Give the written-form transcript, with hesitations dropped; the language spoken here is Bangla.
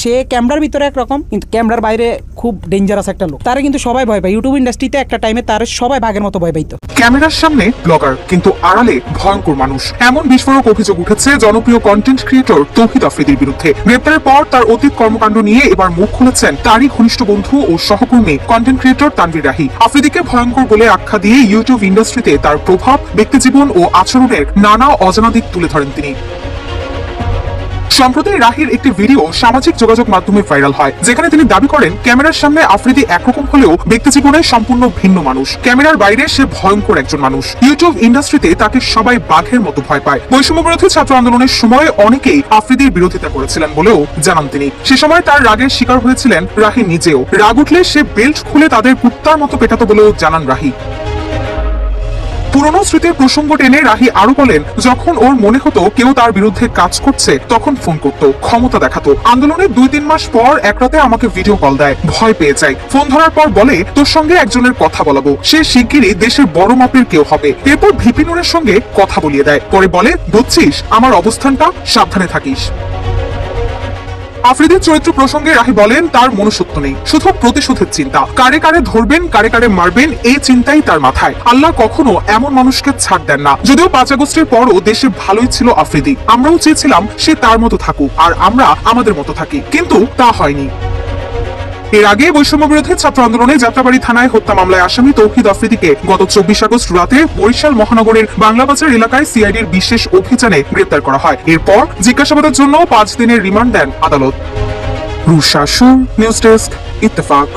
সে ক্যামেরার ভিতরে একরকম, কিন্তু ক্যামেরার বাইরে খুব ডেঞ্জারাস একটা লোক। তারা কিন্তু সবাই ভয় পায়। ইউটিউব ইন্ডাস্ট্রিতে একটা টাইমে তার সবাই বাঘের মতো ভয় পাইতো। ক্যামেরার সামনে ব্লগার, কিন্তু আড়ালে ভয়ঙ্কর মানুষ, এমন বিস্ফোরক অভিযোগ উঠেছে জনপ্রিয় কন্টেন্ট ক্রিয়েটর তৌহিদ আফ্রিদির বিরুদ্ধে। গ্রেপ্তারের পর তার অতীত কর্মকাণ্ড নিয়ে এবার মুখ খুলেছেন তারই ঘনিষ্ঠ বন্ধু ও সহকর্মী কন্টেন্ট ক্রিয়েটর তানভীর রাহি। আফ্রিদিকে ভয়ঙ্কর বলে আখ্যা দিয়ে ইউটিউব ইন্ডাস্ট্রিতে তার প্রভাব, ব্যক্তিজীবন ও আচরণের নানা অজানা দিক তুলে ধরেন তিনি। সম্প্রতি রাহির একটি ভিডিও সামাজিক যোগাযোগ মাধ্যমে ভাইরাল হয়, যেখানে তিনি দাবি করেন ক্যামেরার সামনে আফ্রিদি একরকম হলেও ব্যক্তিজীবনে সম্পূর্ণ ভিন্ন মানুষ। ক্যামেরার বাইরে সে ভয়ঙ্কর একজন মানুষ। ইউটিউব ইন্ডাস্ট্রিতে তাকে সবাই বাঘের মতো ভয় পায়। বৈষম্য বিরোধী ছাত্র আন্দোলনের সময় অনেকেই আফ্রিদির বিরোধিতা করেছিলেন বলেও জানান তিনি। সে সময় তার রাগের শিকার হয়েছিলেন রাহি নিজেও। রাগ উঠলে সে বেল্ট খুলে তাদের কুত্তার মতো পেটাতো বলেও জানান রাহি। পুরনো স্মৃতির প্রসঙ্গ টেনে রাহি আরো বলেন, যখন ওর মনে হতো কেউ তার বিরুদ্ধে কাজ করছে তখন ফোন করতো, ক্ষমতা দেখাতো। আন্দোলনের 2-3 মাস পর এক রাতে আমাকে ভিডিও কল দেয়, ভয় পেয়ে যায়। ফোন ধরার পর বলে, তোর সঙ্গে একজনের কথা বলাবো, সে শিগগিরই দেশের বড় মাপের কেউ হবে। এরপর ভিপি নুরের সঙ্গে কথা বলিয়ে দেয়। পরে বলে, বুঝছিস আমার অবস্থানটা, সাবধানে থাকিস। আফ্রিদির চরিত্র প্রসঙ্গে রাহি বলেন, তার মনুষ্যত্ব নেই, শুধু প্রতিশোধের চিন্তা। কারে কারে ধরবেন, কারে কারে মারবেন, এই চিন্তাই তার মাথায়। আল্লাহ কখনো এমন মানুষকে ছাড় দেন না। যদিও 5 আগস্টের পরও দেশে ভালোই ছিল আফ্রিদি। আমরাও চেয়েছিলাম সে তার মতো থাকুক আর আমরা আমাদের মতো থাকি, কিন্তু তা হয়নি। এর আগে বৈষম্য বিরোধী ছাত্র আন্দোলনে যাত্রাবাড়ি থানায় হত্যা মামলায় আসামি তৌহিদ আফ্রিদিকে গত 24 আগস্ট রাতে বরিশাল মহানগরের বাংলাবাজার এলাকায় সিআইডির বিশেষ অভিযানে গ্রেপ্তার করা হয়। এরপর জিজ্ঞাসাবাদের জন্য 5 দিনের রিমান্ড দেন আদালত। রুশা সুর, নিউজ ডেস্ক, ইত্তেফাক।